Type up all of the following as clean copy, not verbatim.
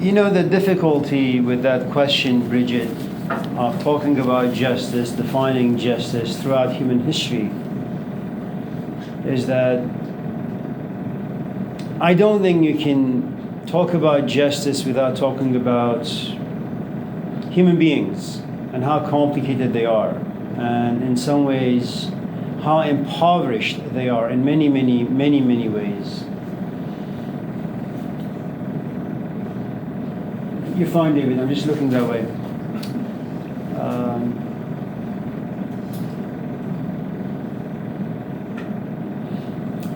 You know, the difficulty with that question, Bridget, of talking about justice, defining justice throughout human history, is that I don't think you can talk about justice without talking about human beings and how complicated they are, and in some ways how impoverished they are in many, many, many, many ways. You're fine, David. I'm just looking that way.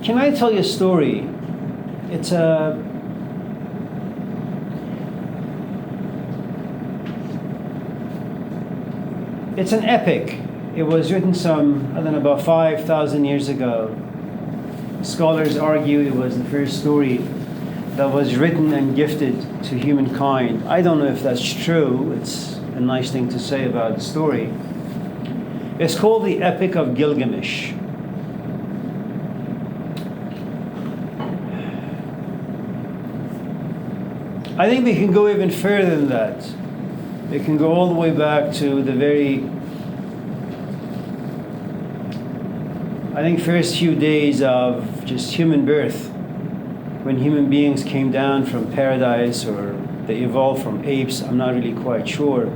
Can I tell you a story? It's an epic. It was written about 5,000 years ago. Scholars argue it was the first story that was written and gifted to humankind. I don't know if that's true. It's a nice thing to say about the story. It's called the Epic of Gilgamesh. I think we can go even further than that. It can go all the way back to the first few days of just human birth, when human beings came down from paradise, or they evolved from apes. I'm not really quite sure.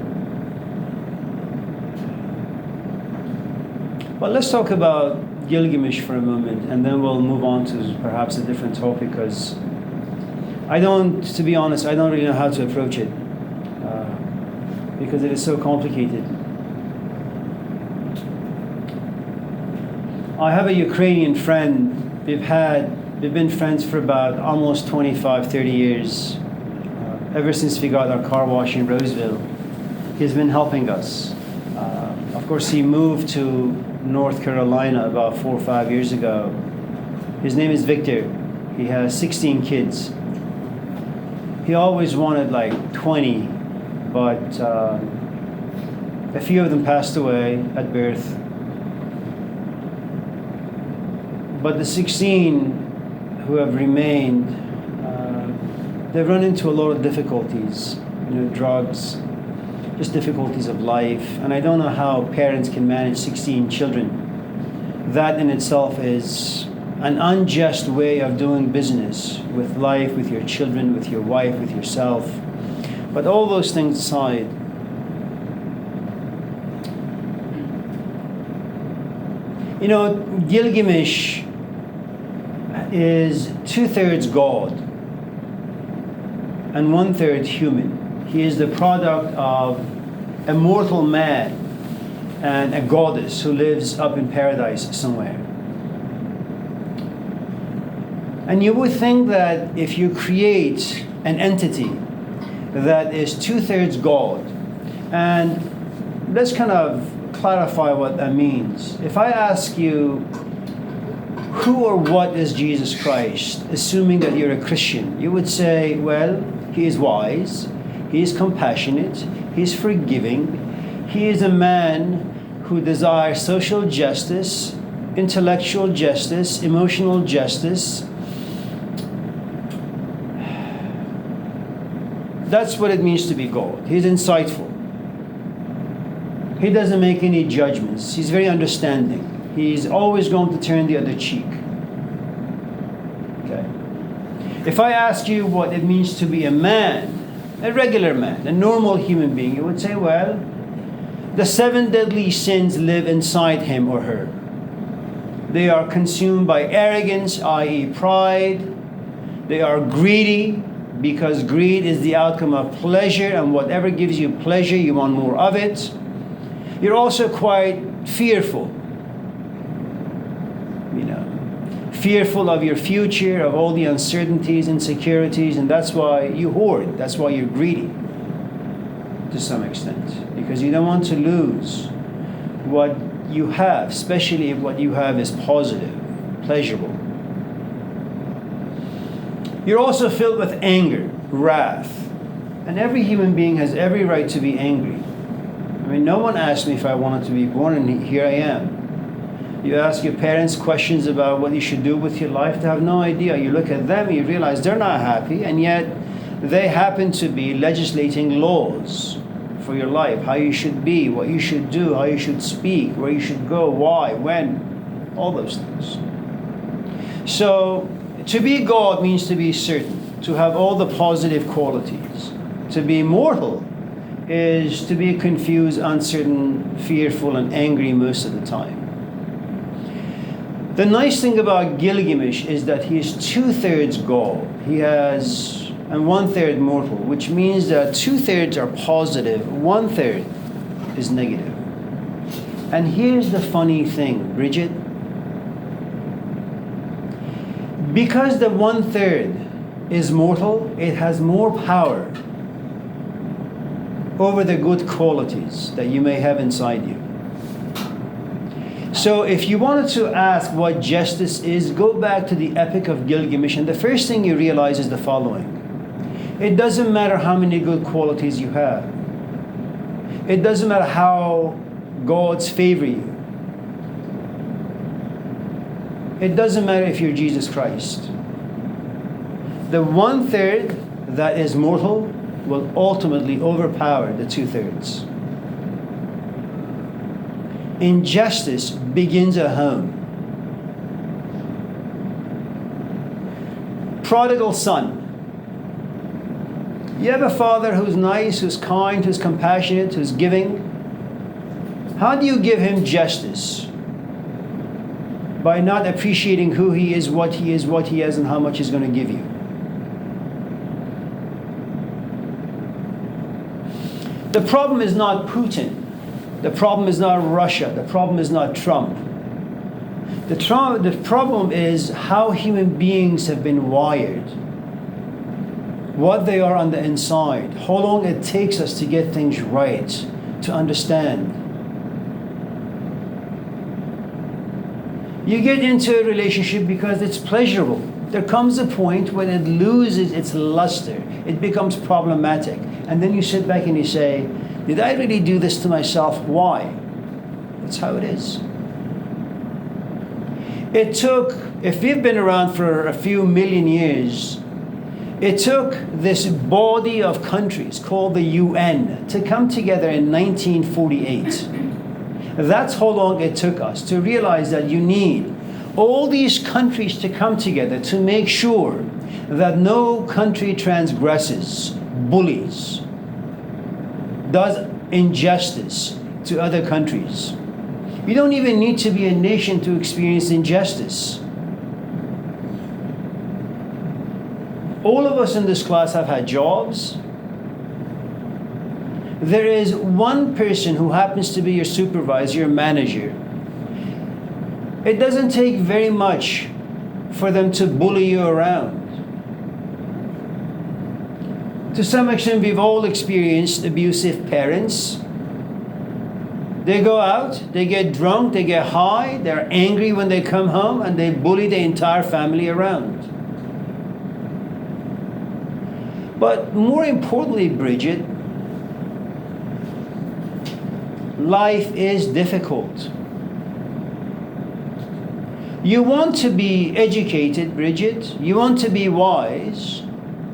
But let's talk about Gilgamesh for a moment, and then we'll move on to perhaps a different topic, because to be honest, I don't really know how to approach it, because it is so complicated. I have a Ukrainian friend. We've been friends for about almost 25, 30 years. Ever since we got our car wash in Roseville, he's been helping us. Of course, he moved to North Carolina about 4 or 5 years ago. His name is Victor. He has 16 kids. He always wanted like 20, but a few of them passed away at birth. But the 16 who have remained, they've run into a lot of difficulties, drugs, just difficulties of life. And I don't know how parents can manage 16 children. That in itself is an unjust way of doing business with life, with your children, with your wife, with yourself. But all those things aside, Gilgamesh is 2/3 God and 1/3 human. He is the product of a mortal man and a goddess who lives up in paradise somewhere. And you would think that if you create an entity that is 2/3 God, and let's kind of clarify what that means. If I ask you, who or what is Jesus Christ, assuming that you're a Christian, you would say, well, he is wise, he is compassionate, he is forgiving, he is a man who desires social justice, intellectual justice, emotional justice. That's what it means to be God. He's insightful. He doesn't make any judgments. He's very understanding. He's always going to turn the other cheek. Okay. If I ask you what it means to be a man, a regular man, a normal human being, you would say, well, the 7 deadly sins live inside him or her. They are consumed by arrogance, i.e. pride. They are greedy, because greed is the outcome of pleasure, and whatever gives you pleasure, you want more of it. You're also quite fearful. Fearful of your future, of all the uncertainties, insecurities, and that's why you hoard. That's why you're greedy, to some extent, because you don't want to lose what you have, especially if what you have is positive, pleasurable. You're also filled with anger, wrath, and every human being has every right to be angry. No one asked me if I wanted to be born, and here I am. You ask your parents questions about what you should do with your life, they have no idea. You look at them, you realize they're not happy, and yet They happen to be legislating laws for your life, how you should be, what you should do, how you should speak, where you should go, why, when, all those things. So, to be God means to be certain, to have all the positive qualities. To be mortal is to be confused, uncertain, fearful, and angry most of the time. The nice thing about Gilgamesh is that he is 2/3 God. He has, and 1/3 mortal, which means that 2/3 are positive, 1/3 is negative. And here's the funny thing, Bridget. Because the 1/3 is mortal, it has more power over the good qualities that you may have inside you. So if you wanted to ask what justice is, go back to the Epic of Gilgamesh, and the first thing you realize is the following. It doesn't matter how many good qualities you have. It doesn't matter how gods favor you. It doesn't matter if you're Jesus Christ. The 1/3 that is mortal will ultimately overpower the 2/3. Injustice begins at home. Prodigal son. You have a father who's nice, who's kind, who's compassionate, who's giving. How do you give him justice? By not appreciating who he is, what he has, and how much he's going to give you. The problem is not Putin. The problem is not Russia. The problem is not Trump. The problem is how human beings have been wired. What they are on the inside. How long it takes us to get things right, to understand. You get into a relationship because it's pleasurable. There comes a point when it loses its luster. It becomes problematic. And then you sit back and you say, did I really do this to myself? Why? That's how it is. It took, if we've been around for a few million years, it took this body of countries called the UN to come together in 1948. That's how long it took us to realize that you need all these countries to come together to make sure that no country transgresses, bullies, does injustice to other countries. You don't even need to be a nation to experience injustice. All of us in this class have had jobs. There is one person who happens to be your supervisor, your manager. It doesn't take very much for them to bully you around. To some extent, we've all experienced abusive parents. They go out, they get drunk, they get high, they're angry when they come home, and they bully the entire family around. But more importantly, Bridget, life is difficult. You want to be educated, Bridget. You want to be wise.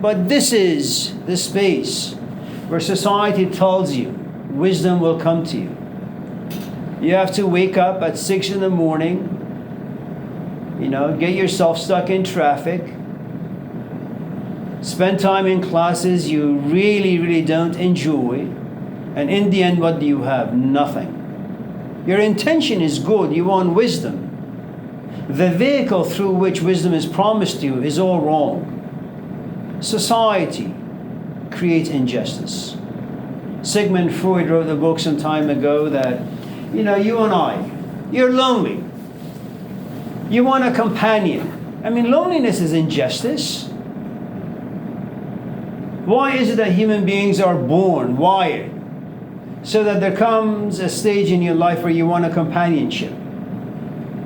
But this is the space where society tells you wisdom will come to you. You have to wake up at 6 in the morning, get yourself stuck in traffic, spend time in classes you really, really don't enjoy, and in the end, what do you have? Nothing. Your intention is good. You want wisdom. The vehicle through which wisdom is promised to you is all wrong. Society creates injustice. Sigmund Freud wrote a book some time ago that, you and I, you're lonely. You want a companion. Loneliness is injustice. Why is it that human beings are born, wired, so that there comes a stage in your life where you want a companionship?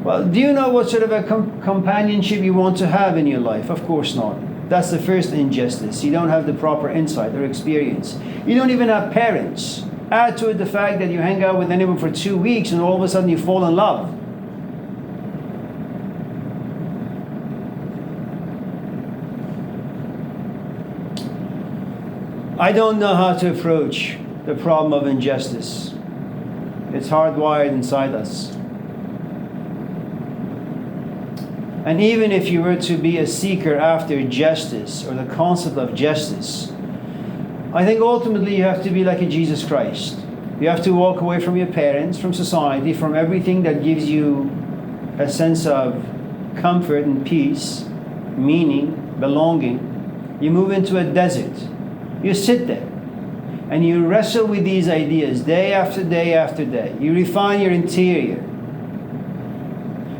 Well, do you know what sort of a companionship you want to have in your life? Of course not. That's the first injustice. You don't have the proper insight or experience. You don't even have parents. Add to it the fact that you hang out with anyone for 2 weeks and all of a sudden you fall in love. I don't know how to approach the problem of injustice. It's hardwired inside us. And even if you were to be a seeker after justice or the concept of justice, I think ultimately you have to be like a Jesus Christ. You have to walk away from your parents, from society, from everything that gives you a sense of comfort and peace, meaning, belonging. You move into a desert. You sit there and you wrestle with these ideas day after day after day. You refine your interior.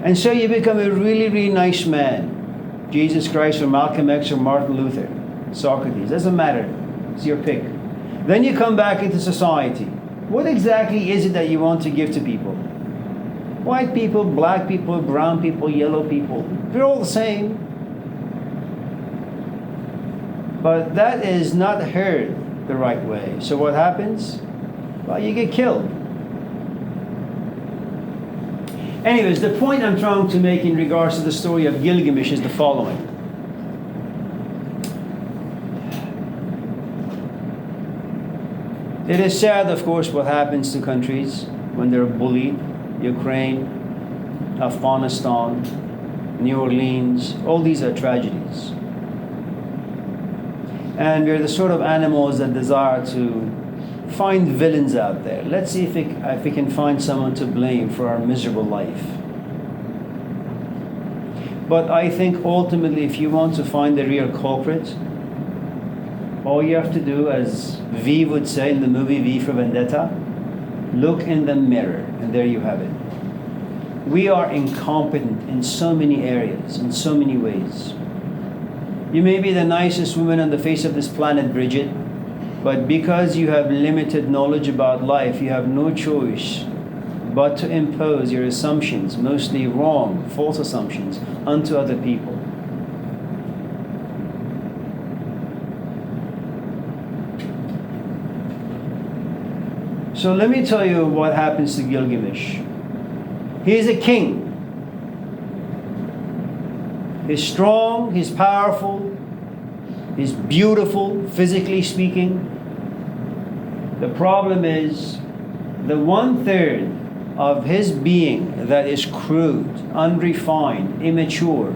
And so you become a really, really nice man. Jesus Christ or Malcolm X or Martin Luther, Socrates, doesn't matter. It's your pick. Then you come back into society. What exactly is it that you want to give to people? White people, black people, brown people, yellow people. They're all the same. But that is not heard the right way. So what happens? Well, you get killed. Anyways, the point I'm trying to make in regards to the story of Gilgamesh is the following. It is sad, of course, what happens to countries when they're bullied. Ukraine, Afghanistan, New Orleans, all these are tragedies. And we're the sort of animals that desire to find villains out there. Let's see if we can find someone to blame for our miserable life. But I think ultimately, if you want to find the real culprit, all you have to do, as V would say in the movie V for Vendetta, look in the mirror, and there you have it. We are incompetent in so many areas, in so many ways. You may be the nicest woman on the face of this planet, Bridget, but because you have limited knowledge about life, you have no choice but to impose your assumptions, mostly wrong, false assumptions, onto other people. So let me tell you what happens to Gilgamesh. He is a king. He's strong, he's powerful, he's beautiful, physically speaking. The problem is the 1/3 of his being that is crude, unrefined, immature,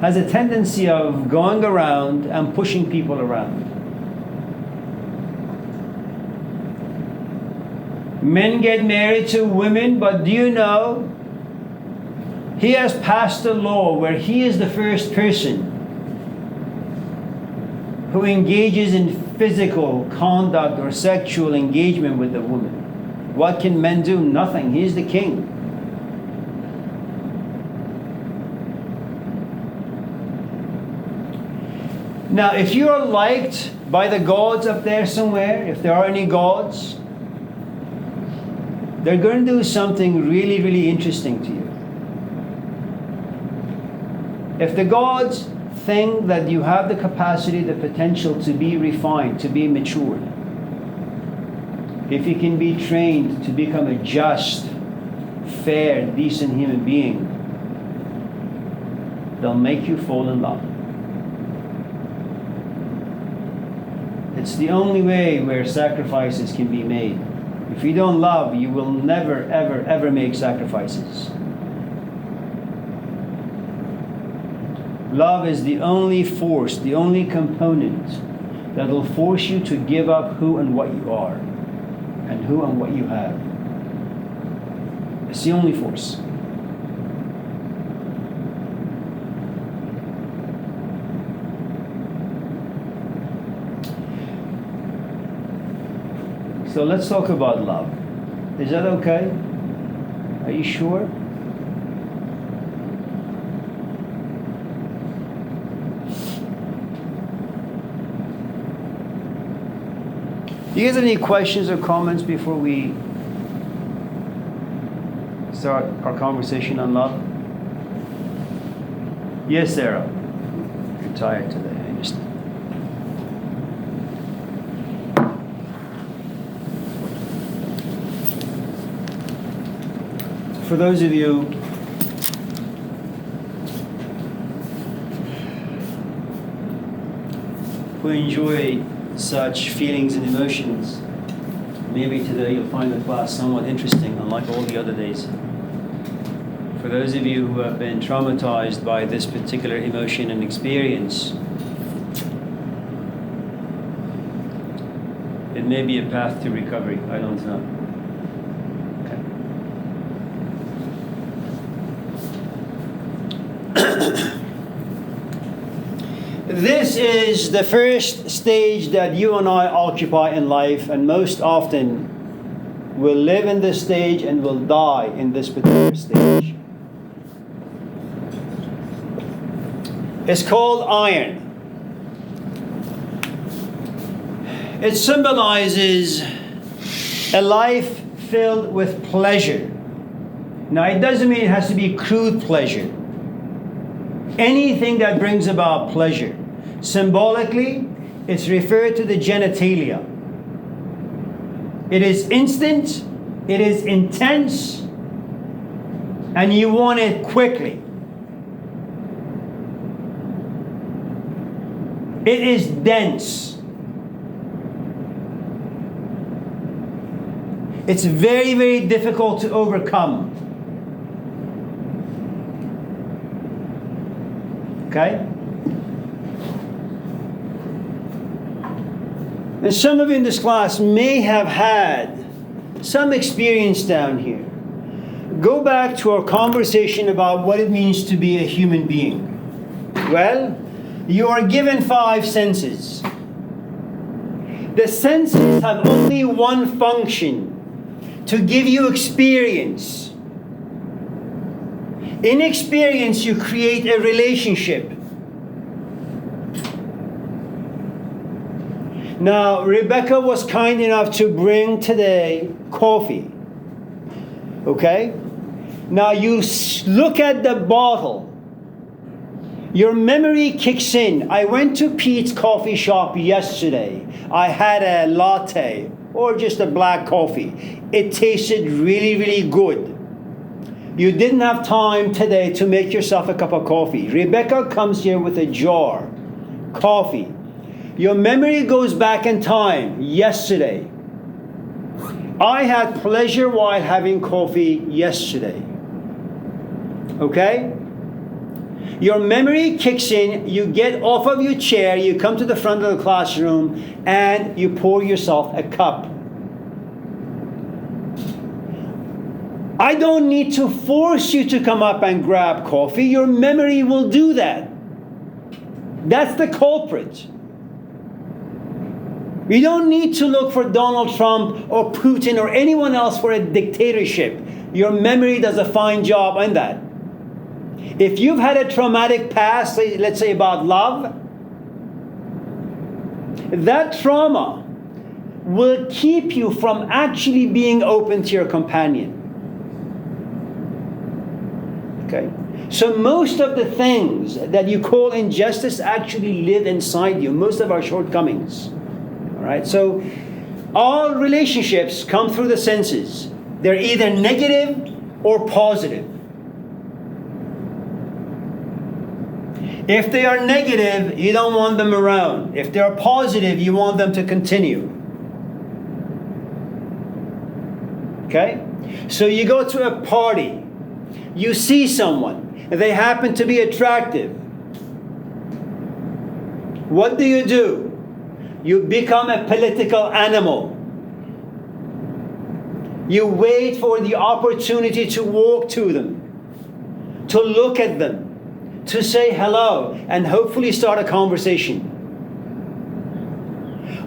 has a tendency of going around and pushing people around. Men get married to women, but do you know, he has passed a law where he is the first person who engages in physical conduct or sexual engagement with a woman. What can men do? Nothing. He's the king. Now, if you are liked by the gods up there somewhere, if there are any gods, they're going to do something really, really interesting to you. If the gods think that you have the capacity, the potential to be refined, to be matured, if you can be trained to become a just, fair, decent human being, they'll make you fall in love. It's the only way where sacrifices can be made. If you don't love, you will never, ever, ever make sacrifices. Love is the only force, the only component that will force you to give up who and what you are and who and what you have. It's the only force. So let's talk about love. Is that okay? Are you sure? Do you guys have any questions or comments before we start our conversation on love? Yes, Sarah. You're tired today, I understand. For those of you who enjoy such feelings and emotions. Maybe today you'll find the class somewhat interesting, unlike all the other days. For those of you who have been traumatized by this particular emotion and experience, it may be a path to recovery. I don't know. Okay. This is the first stage that you and I occupy in life, and most often we'll live in this stage and we'll die in this particular stage. It's called iron. It symbolizes a life filled with pleasure. Now, it doesn't mean it has to be crude pleasure. Anything that brings about pleasure. Symbolically, it's referred to the genitalia. It is instant, it is intense, and you want it quickly. It is dense. It's very, very difficult to overcome. Okay? And some of you in this class may have had some experience down here. Go back to our conversation about what it means to be a human being. Well, you are given 5 senses. The senses have only one function: to give you experience. In experience, you create a relationship. Now, Rebecca was kind enough to bring today coffee. Okay? Now, you look at the bottle. Your memory kicks in. I went to Pete's coffee shop yesterday. I had a latte or just a black coffee. It tasted really, really good. You didn't have time today to make yourself a cup of coffee. Rebecca comes here with a jar. Coffee. Your memory goes back in time. Yesterday. I had pleasure while having coffee yesterday. Okay? Your memory kicks in, you get off of your chair, you come to the front of the classroom, and you pour yourself a cup. I don't need to force you to come up and grab coffee. Your memory will do that. That's the culprit. You don't need to look for Donald Trump or Putin or anyone else for a dictatorship. Your memory does a fine job on that. If you've had a traumatic past, let's say about love, that trauma will keep you from actually being open to your companion. Okay? So most of the things that you call injustice actually live inside you, most of our shortcomings. All right? So all relationships come through the senses. They're either negative or positive. If they are negative, you don't want them around. If they are positive, you want them to continue. Okay? So you go to a party. You see someone. They happen to be attractive. What do? You become a political animal. You wait for the opportunity to walk to them, to look at them, to say hello, and hopefully start a conversation.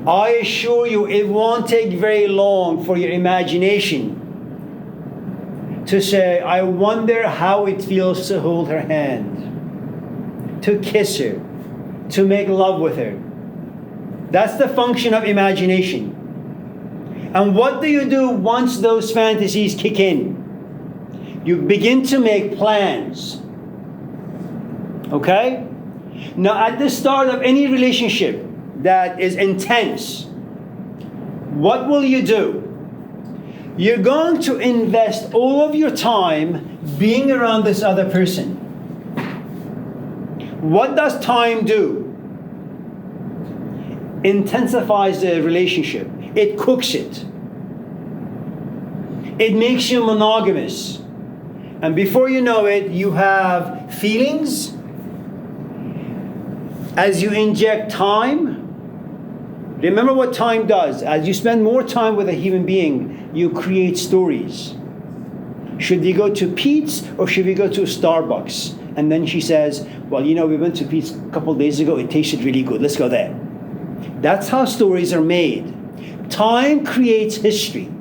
I assure you, it won't take very long for your imagination to say, I wonder how it feels to hold her hand, to kiss her, to make love with her. That's the function of imagination. And what do once those fantasies kick in? You begin to make plans. Okay? Now, at the start of any relationship that is intense, what will you do? You're going to invest all of your time being around this other person. What does time do? intensifies the relationship. It cooks it. It makes you monogamous. And before you know it, you have feelings. As you inject time, remember what time does. As you spend more time with a human being, you create stories. Should we go to Pete's or should we go to Starbucks? And then she says, well, you know, we went to Pete's a couple of days ago. It tasted really good. Let's go there. That's how stories are made. Time creates history.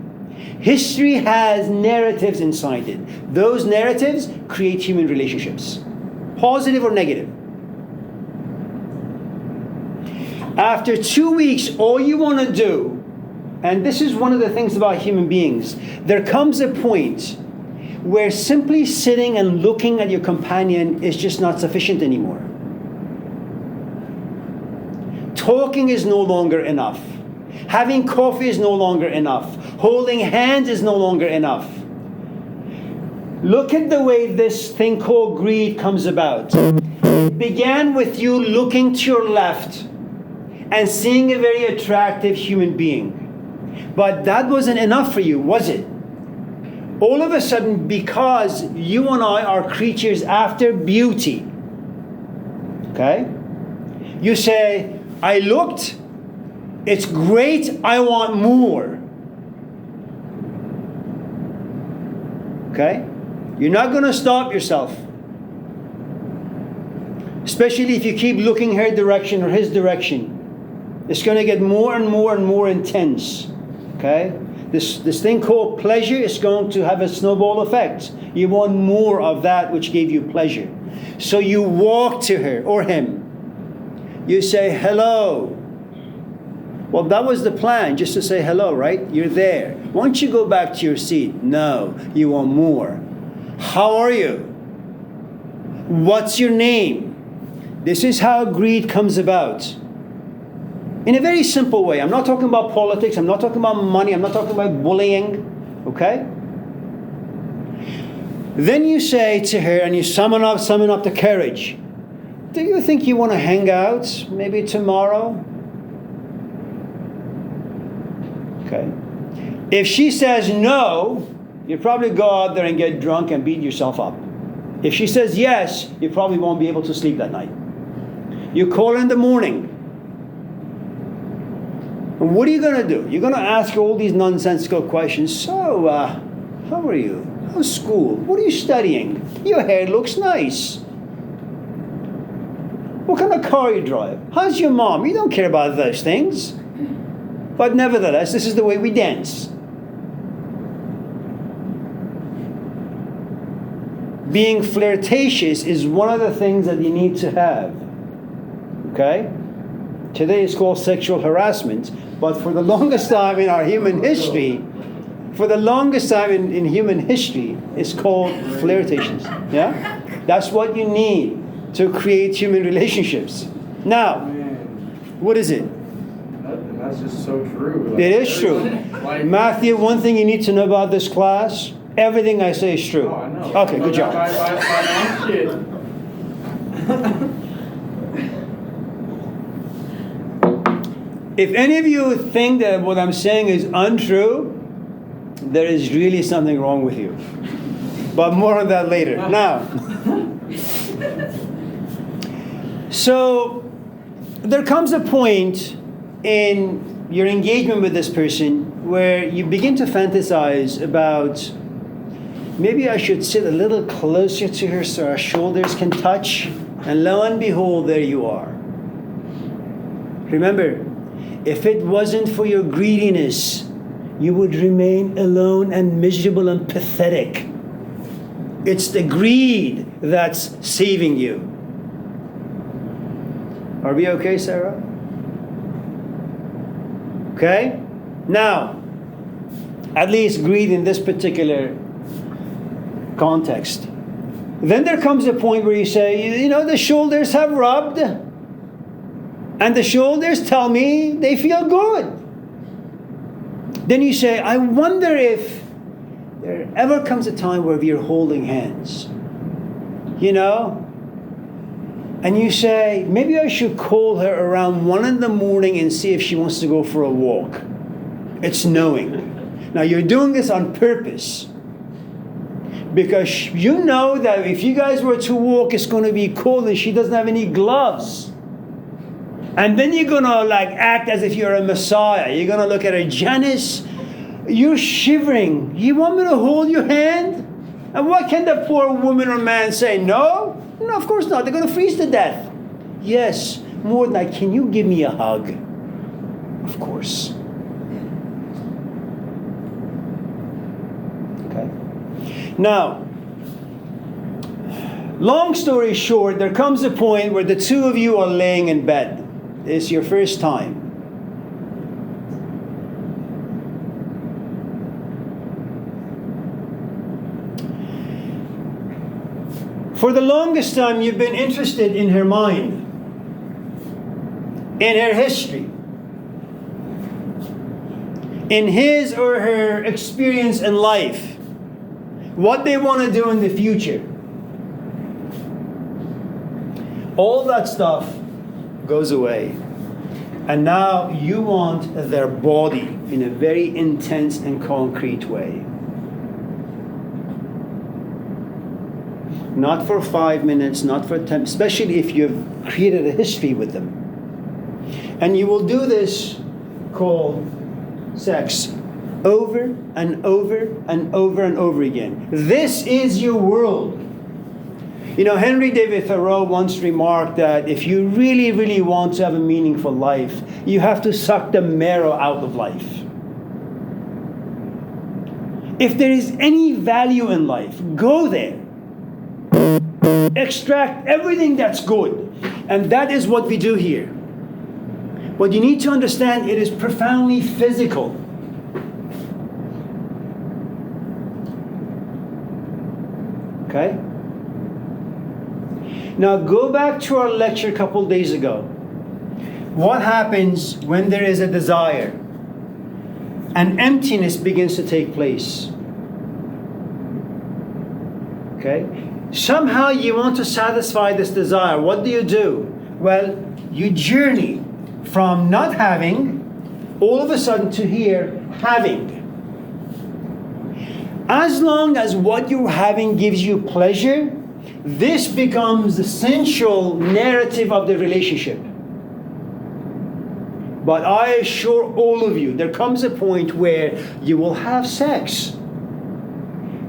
History has narratives inside it. Those narratives create human relationships, positive or negative. After 2 weeks, all you want to do, and this is one of the things about human beings, there comes a point where simply sitting and looking at your companion is just not sufficient anymore. Talking is no longer enough. Having coffee is no longer enough. Holding hands is no longer enough. Look at the way this thing called greed comes about. It began with you looking to your left and seeing a very attractive human being. But that wasn't enough for you, was it? All of a sudden, because you and I are creatures after beauty, okay? You say, I looked, it's great, I want more. Okay? You're not going to stop yourself. Especially if you keep looking her direction or his direction. It's going to get more and more and more intense. Okay? This thing called pleasure is going to have a snowball effect. You want more of that which gave you pleasure. So you walk to her or him. You say, hello. Well, that was the plan, just to say hello, right? You're there. Why don't you go back to your seat? No, you want more. How are you? What's your name? This is how greed comes about. In a very simple way. I'm not talking about politics. I'm not talking about money. I'm not talking about bullying. Okay? Then you say to her, and you summon up the courage. Do you think you want to hang out maybe tomorrow? Okay. If she says no, you probably go out there and get drunk and beat yourself up. If she says yes, you probably won't be able to sleep that night. You call in the morning. And what are you going to do? You're going to ask her all these nonsensical questions. So, how are you? How's school? What are you studying? Your hair looks nice. What kind of car you drive? How's your mom? You don't care about those things. But nevertheless, this is the way we dance. Being flirtatious is one of the things that you need to have. Okay? Today it's called sexual harassment, but for the longest time in our human history, it's called flirtations. Yeah? That's what you need to create human relationships. Now, what is it? That's just so true. It is true. Matthew, one thing you need to know about this class, everything I say is true. Oh, I know. Okay, good job. If any of you think that what I'm saying is untrue, there is really something wrong with you. But more on that later. Now, so there comes a point in your engagement with this person where you begin to fantasize about, maybe I should sit a little closer to her so our shoulders can touch, and lo and behold, there you are. Remember, if it wasn't for your greediness, you would remain alone and miserable and pathetic. It's the greed that's saving you. Are we okay, Sarah? Okay? Now, at least greed in this particular context. Then there comes a point where you say, you know, the shoulders have rubbed, and the shoulders tell me they feel good. Then you say, I wonder if there ever comes a time where we're holding hands. You know? And you say, maybe I should call her around 1 in the morning and see if she wants to go for a walk. It's knowing. Now you're doing this on purpose. Because you know that if you guys were to walk, it's going to be cold and she doesn't have any gloves. And then you're going to like act as if you're a messiah. You're going to look at her, Janice, you're shivering. You want me to hold your hand? And what can the poor woman or man say? No? No, of course not. They're going to freeze to death. Yes, more than that, can you give me a hug? Of course. Okay. Now, long story short, there comes a point where the two of you are laying in bed. It's your first time. For the longest time, you've been interested in her mind, in her history, in his or her experience in life, what they want to do in the future. All that stuff goes away. And now you want their body in a very intense and concrete way. Not for 5 minutes, not for 10, especially if you've created a history with them. And you will do this called sex over and over and over and over again. This is your world. You know, Henry David Thoreau once remarked that if you really, really want to have a meaningful life, you have to suck the marrow out of life. If there is any value in life, go there. Extract everything that's good. And that is what we do here. But you need to understand it is profoundly physical. Okay? Now go back to our lecture a couple days ago. What happens when there is a desire? And emptiness begins to take place. Okay? Somehow you want to satisfy this desire. What do? Well, you journey from not having, all of a sudden to here, having. As long as what you're having gives you pleasure, this becomes the central narrative of the relationship. But I assure all of you, there comes a point where you will have sex.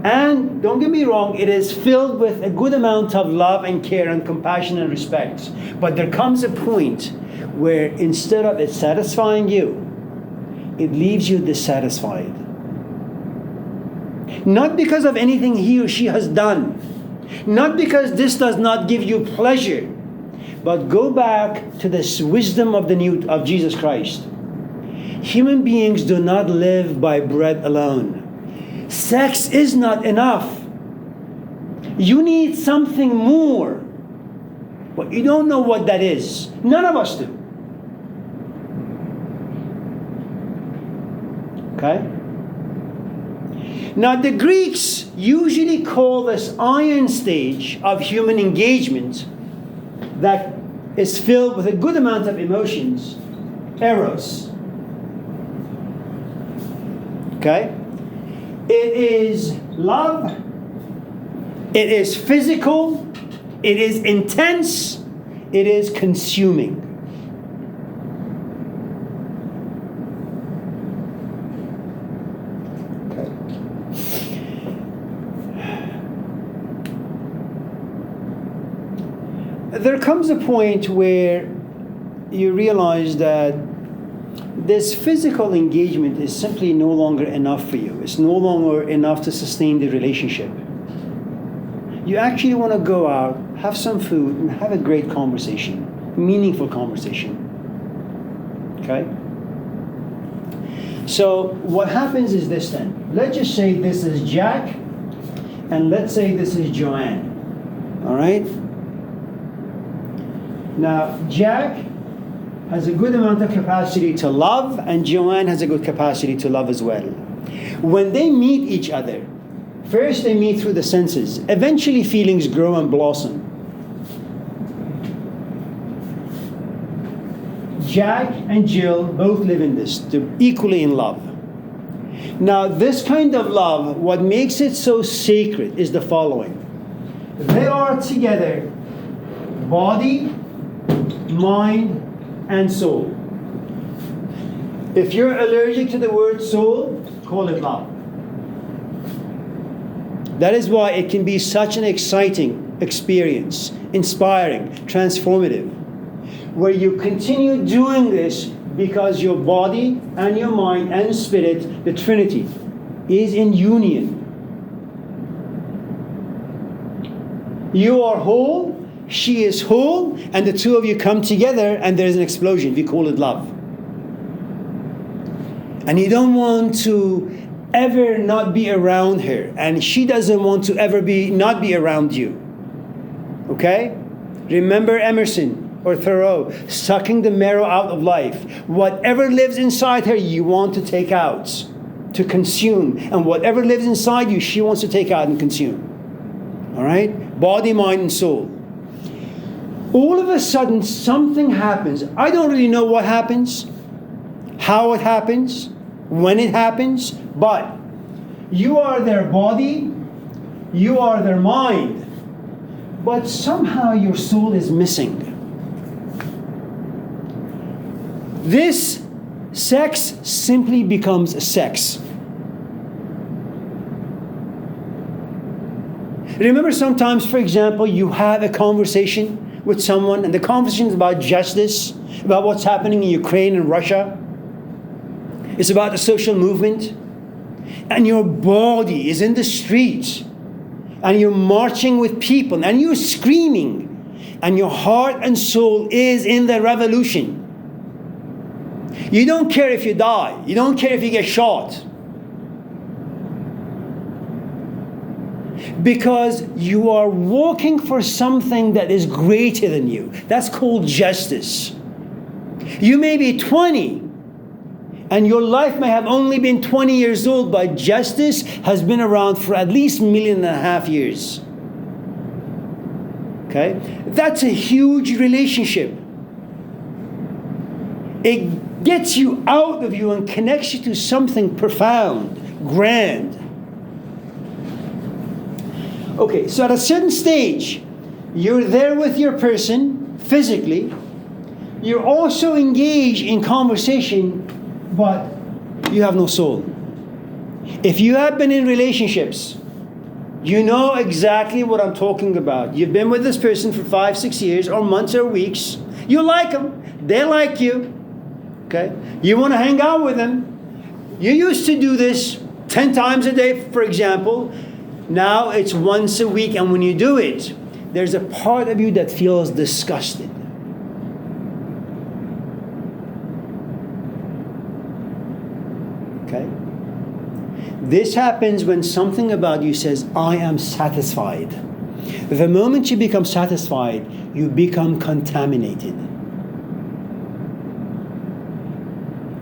And don't get me wrong, it is filled with a good amount of love and care and compassion and respect. But there comes a point where instead of it satisfying you, it leaves you dissatisfied. Not because of anything he or she has done. Not because this does not give you pleasure. But go back to this wisdom of Jesus Christ. Human beings do not live by bread alone. Sex is not enough. You need something more. But you don't know what that is. None of us do. Okay? Now the Greeks usually call this iron stage of human engagement that is filled with a good amount of emotions, Eros. Okay? It is love, it is physical, it is intense, it is consuming. Okay. There comes a point where you realize that this physical engagement is simply no longer enough for you. It's no longer enough to sustain the relationship. You actually want to go out, have some food, and have a great conversation, meaningful conversation. Okay? So what happens is this then. Let's just say this is Jack, and let's say this is Joanne. All right? Now, Jack has a good amount of capacity to love, and Joanne has a good capacity to love as well. When they meet each other, first they meet through the senses. Eventually feelings grow and blossom. Jack and Jill both live in this. They're equally in love. Now, this kind of love, what makes it so sacred is the following. They are together, body, mind, and soul. If you're allergic to the word soul, call it love. That is why it can be such an exciting experience, inspiring, transformative, where you continue doing this because your body and your mind and spirit, the Trinity, is in union. You are whole, she is whole, and the two of you come together and there's an explosion. We call it love. And you don't want to ever not be around her, and she doesn't want to ever not be around you. Okay? Remember Emerson or Thoreau, sucking the marrow out of life. Whatever lives inside her, you want to take out, to consume. And whatever lives inside you, she wants to take out and consume. All right? Body, mind, and soul. All of a sudden, something happens. I don't really know what happens, how it happens, when it happens, but you are their body, you are their mind, but somehow your soul is missing. This sex simply becomes sex. Remember sometimes, for example, you have a conversation with someone and the conversation is about justice, about what's happening in Ukraine and Russia. It's about the social movement. And your body is in the streets. And you're marching with people. And you're screaming. And your heart and soul is in the revolution. You don't care if you die. You don't care if you get shot. Because you are working for something that is greater than you. That's called justice. You may be 20. And your life may have only been 20 years old, but justice has been around for at least 1.5 million years. Okay? That's a huge relationship. It gets you out of you and connects you to something profound, grand. Okay, so at a certain stage, you're there with your person physically. You're also engaged in conversation, but you have no soul. If you have been in relationships, you know exactly what I'm talking about. You've been with this person for 5, 6 years, or months, or weeks. You like them. They like you. Okay? You want to hang out with them. You used to do this 10 times a day, for example. Now it's once a week, and when you do it, there's a part of you that feels disgusted. Okay? This happens when something about you says, I am satisfied. The moment you become satisfied, you become contaminated.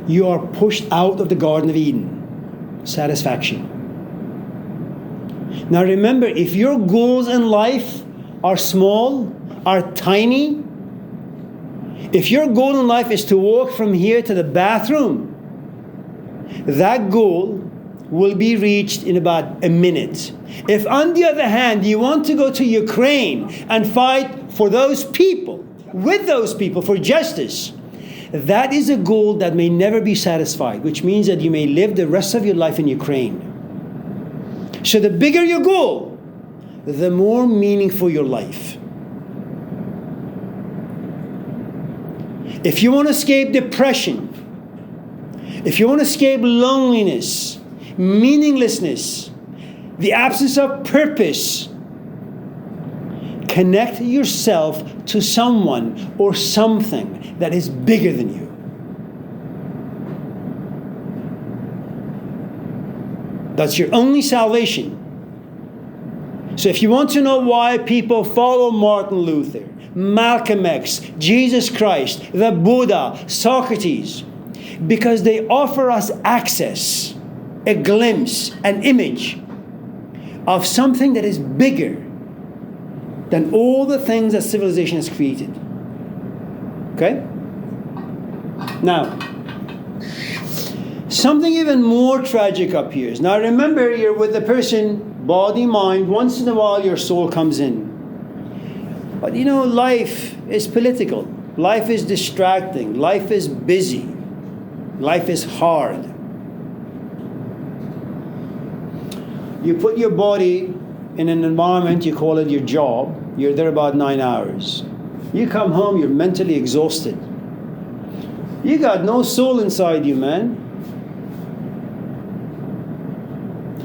You are pushed out of the Garden of Eden. Satisfaction. Now remember, if your goals in life are small, are tiny, if your goal in life is to walk from here to the bathroom, that goal will be reached in about a minute. If on the other hand, you want to go to Ukraine and fight for those people, with those people for justice, that is a goal that may never be satisfied, which means that you may live the rest of your life in Ukraine. So the bigger your goal, the more meaningful your life. If you want to escape depression, if you want to escape loneliness, meaninglessness, the absence of purpose, connect yourself to someone or something that is bigger than you. That's your only salvation. So if you want to know why people follow Martin Luther, Malcolm X, Jesus Christ, the Buddha, Socrates, because they offer us access, a glimpse, an image of something that is bigger than all the things that civilization has created. Okay? Now, something even more tragic appears. Now remember, you're with the person, body, mind. Once in a while, your soul comes in. But you know, life is political. Life is distracting. Life is busy. Life is hard. You put your body in an environment, you call it your job. You're there about 9 hours. You come home, you're mentally exhausted. You got no soul inside you, man.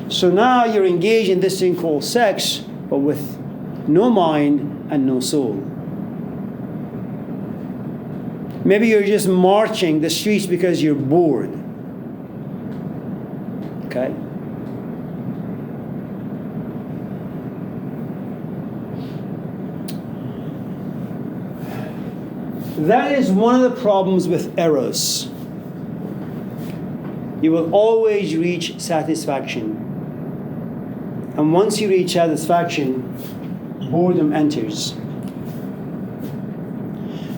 So now you're engaged in this thing called sex, but with no mind and no soul. Maybe you're just marching the streets because you're bored. Okay? That is one of the problems with Eros. You will always reach satisfaction. And once you reach satisfaction, boredom enters.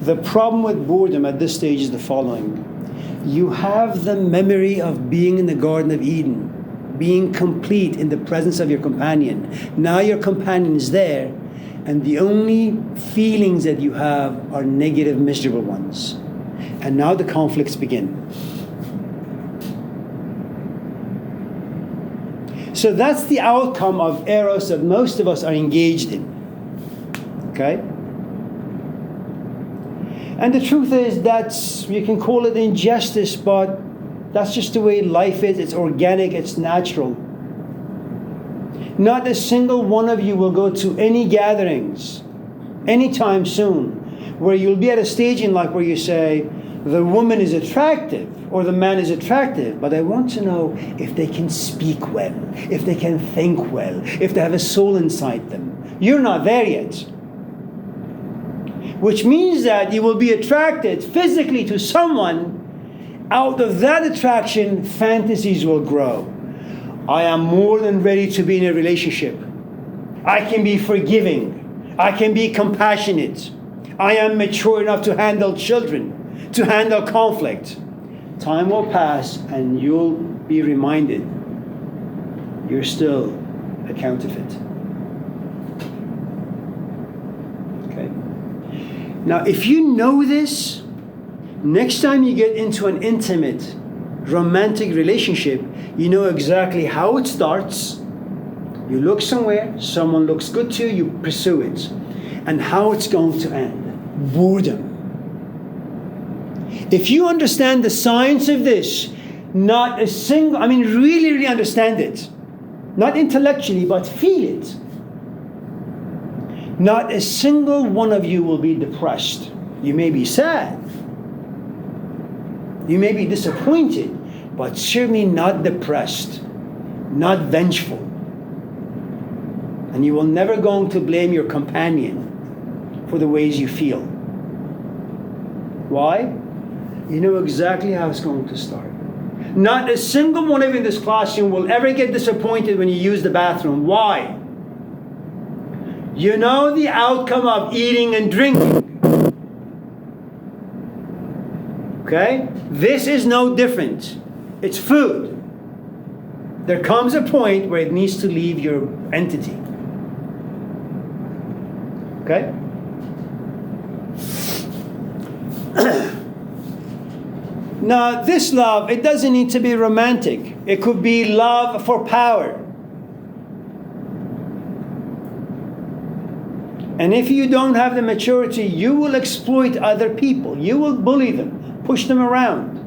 The problem with boredom at this stage is the following. You have the memory of being in the Garden of Eden, being complete in the presence of your companion. Now your companion is there, and the only feelings that you have are negative, miserable ones. And now the conflicts begin. So that's the outcome of Eros that most of us are engaged in. Okay? And the truth is that's, you can call it injustice, but that's just the way life is. It's organic, it's natural. Not a single one of you will go to any gatherings anytime soon where you'll be at a stage in life where you say, the woman is attractive or the man is attractive, but I want to know if they can speak well, if they can think well, if they have a soul inside them. You're not there yet. Which means that you will be attracted physically to someone. Out of that attraction, fantasies will grow. I am more than ready to be in a relationship. I can be forgiving. I can be compassionate. I am mature enough to handle children, to handle conflict. Time will pass and you'll be reminded you're still a counterfeit. Okay? Now, if you know this, next time you get into an intimate, romantic relationship, you know exactly how it starts. You look somewhere, someone looks good to you, you pursue it. And how it's going to end. Boredom. If you understand the science of this, not a single, really, really understand it. Not intellectually, but feel it. Not a single one of you will be depressed. You may be sad. You may be disappointed, but certainly not depressed, not vengeful. And you will never going to blame your companion for the ways you feel. Why? You know exactly how it's going to start. Not a single one of you in this classroom will ever get disappointed when you use the bathroom. Why? You know the outcome of eating and drinking. Okay? This is no different. It's food. There comes a point where it needs to leave your entity. Okay? Now, this love, it doesn't need to be romantic. It could be love for power. And if you don't have the maturity, you will exploit other people. You will bully them, push them around.